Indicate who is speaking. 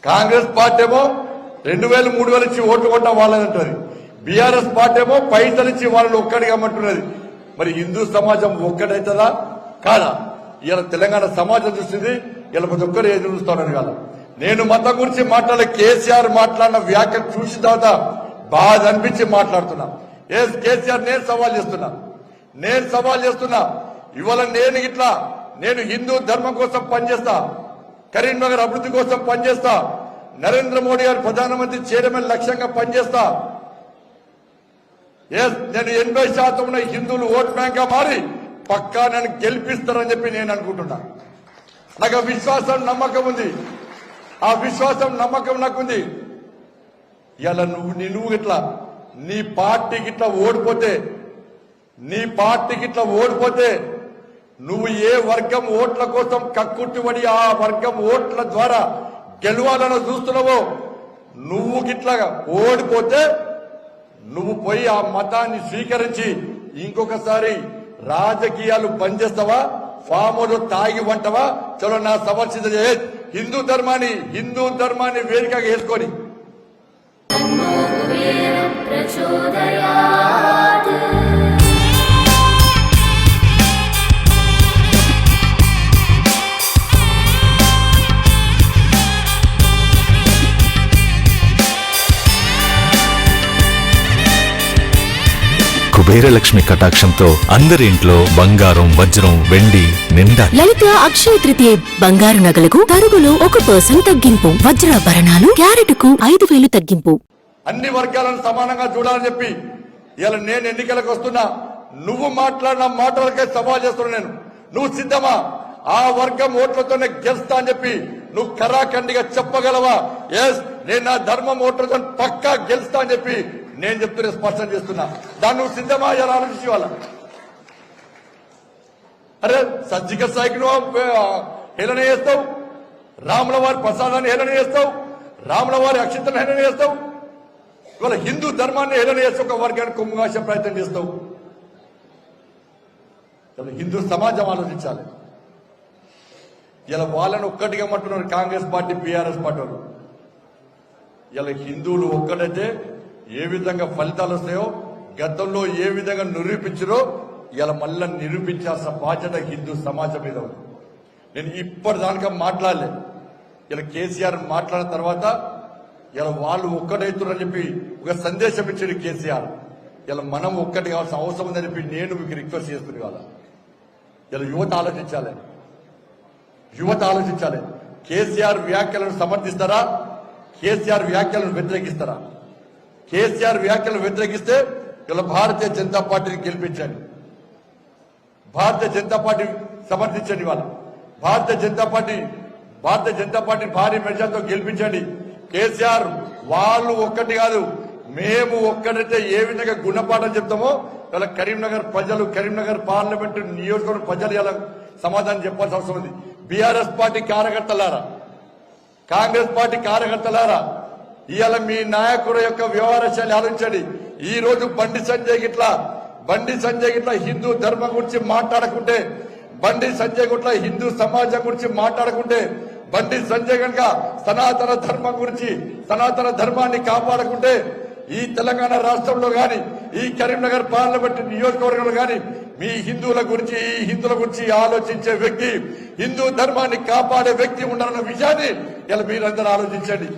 Speaker 1: Congress party ఏమో 2000 3000 ఇచ్చి ఓట్లు కొట్టా వాళ్ళదంటది. బీఆర్ఎస్ పార్టీ ఏమో పైసలు ఇచ్చి వాళ్ళని ఒక్కడిగా అమ్మంటున్నది. మరి హిందూ సమాజం ఒక్కడైతుందా కాదా? ఇలా తెలంగాణ సమాజం చూసింది. ఇలా ప్రతి ఒక్కరు ఎదురు చూస్తానని కాదు. నేను మతం గురించి మాట్లాడే కేసీఆర్ మాట్లాడిన వ్యాఖ్య చూసిన తర్వాత బాధ అనిపించి మాట్లాడుతున్నా. కేసీఆర్ నేను సవాల్ చేస్తున్నా. ఇవాళ నేను హిందూ ధర్మం కోసం పనిచేస్తా, కరీంనగర్ అభివృద్ధి కోసం పనిచేస్తా, నరేంద్ర మోడీ గారు ప్రధానమంత్రి చేయడమే లక్ష్యంగా పనిచేస్తా. నేను 80% హిందువులు ఓట్ బ్యాంక్ గా మారి పక్కా నన్ను గెలిపిస్తారని చెప్పి నేను అనుకుంటున్నా. నాకు ఆ విశ్వాసం నమ్మకం ఉంది. ఆ విశ్వాసం నమ్మకం నాకుంది. ఇలా నువ్వు ఇట్లా నీ పార్టీకి ఇట్లా ఓడిపోతే నువ్వు ఏ వర్గం ఓట్ల కోసం కక్కుట్టుబడి ఆ వర్గం ఓట్ల ద్వారా గెలవాలని చూస్తున్నావో, నువ్వు గిట్లా ఓడిపోతే నువ్వు పోయి ఆ మతాన్ని స్వీకరించి ఇంకొకసారి రాజకీయాలు బంద్ చేస్తావా? ఫాములు తాగి వంటవా? చలో నా సమర్శిత హిందూ ధర్మాన్ని వేదికగా వేసుకొని
Speaker 2: కుబేరలక్ష్మి కటాక్షంతో అందరి ఇంట్లో బంగారం, వజ్రం, వెండి నిండా.
Speaker 3: లలిత అక్షయ తృతీయ బంగారు నగలకు తరుగులో 1% తగ్గింపు. వజ్రాభరణాలు క్యారెట్కు 5000 తగ్గింపు.
Speaker 1: అన్ని వర్గాలను సమానంగా చూడాలని చెప్పి ఇలా నేను ఎన్నికలకు వస్తున్నా. నువ్వు మాట్లాడిన మాటలకే సవాల్ చేస్తున్నా. నువ్వు సిద్ధమా? ఆ వర్గం ఓట్లతోనే గెలుస్తా అని చెప్పి నువ్వు కరాఖండిగా చెప్పగలవా? నేను నా ధర్మం ఓట్లతో పక్కా గెలుస్తా అని చెప్పి నేను చెప్తున్నా, స్పష్టం చేస్తున్నా. దాన్ని నువ్వు సిద్ధమా? ఇలా ఆలోచించి వాళ్ళ అరే సర్జికల్ స్ట్రైక్ హేళన చేస్తావు, రాముల వారి ప్రసాదాన్ని హేళన చేస్తావు, రాముల వారి అక్షింతలను హేళన చేస్తావు, ఇవాళ హిందూ ధర్మాన్ని హేళన చేస్తే ఒక వర్గాన్ని కొమ్ముగాసే ప్రయత్నం చేస్తావు. హిందూ సమాజం ఆలోచించాలి. ఇలా వాళ్ళని ఒక్కటిగా అంటున్నారు కాంగ్రెస్ పార్టీ, బీఆర్ఎస్ పార్టీ వాళ్ళు. ఇలా హిందువులు ఒక్కటైతే ఏ విధంగా ఫలితాలు వస్తాయో, గతంలో ఏ విధంగా నిరూపించారో ఇలా మళ్ళా నిరూపించాల్సిన బాధ్యత హిందూ సమాజం మీద ఉంది. నేను ఇప్పటిదానికా మాట్లాడలే. ఇలా కేసీఆర్ మాట్లాడిన తర్వాత ఇలా వాళ్ళు ఒక్కటైతున్నారని చెప్పి ఒక సందేశం ఇచ్చాడు కేసీఆర్. ఇలా మనం ఒక్కటి కావాల్సిన అవసరం ఉందని చెప్పి నేను మీకు రిక్వెస్ట్ చేస్తుంది కదా. ఇలా యువత ఆలోచించాలి. కేసీఆర్ వ్యాఖ్యలను సమర్థిస్తారా? కేసీఆర్ వ్యాఖ్యలను వ్యతిరేకిస్తారా? కేసీఆర్ వ్యాఖ్యలను వ్యతిరేకిస్తే ఇలా భారతీయ జనతా పార్టీని గెలిపించండి. భారతీయ జనతా పార్టీ సమర్థించండి. వాళ్ళ భారతీయ జనతా పార్టీ భారీ మెజార్టీతో గెలిపించండి. కేసీఆర్ వాళ్ళు ఒక్కటి కాదు, మేము ఒక్కటైతే ఏ విధంగా గుణపాఠం చెప్తామో ఇలా కరీంనగర్ ప్రజలు, కరీంనగర్ పార్లమెంటు నియోజకవర్గ ప్రజలు ఇలా సమాధానం చెప్పాల్సిన అవసరం ఉంది. బీఆర్ఎస్ పార్టీ కార్యకర్తలారా, కాంగ్రెస్ పార్టీ కార్యకర్తలారా, ఇవాళ మీ నాయకుడు యొక్క వ్యవహార శైలి ఆలోచించండి. ఈ రోజు బండి సంజయ్ గిట్లా హిందూ ధర్మం గురించి మాట్లాడకుంటే, బండి సంజయ్ గిట్లా హిందూ సమాజం గురించి మాట్లాడకుంటే, బండి సంజయ్ కనుక సనాతన ధర్మం గురించి, సనాతన ధర్మాన్ని కాపాడకుంటే ఈ తెలంగాణ రాష్ట్రంలో గాని, ఈ కరీంనగర్ పార్లమెంట్ నియోజకవర్గంలో గాని మీ హిందువుల గురించి ఆలోచించే వ్యక్తి, హిందూ ధర్మాన్ని కాపాడే వ్యక్తి ఉండాలన్న విషయాన్ని ఇలా మీరందరూ ఆలోచించండి.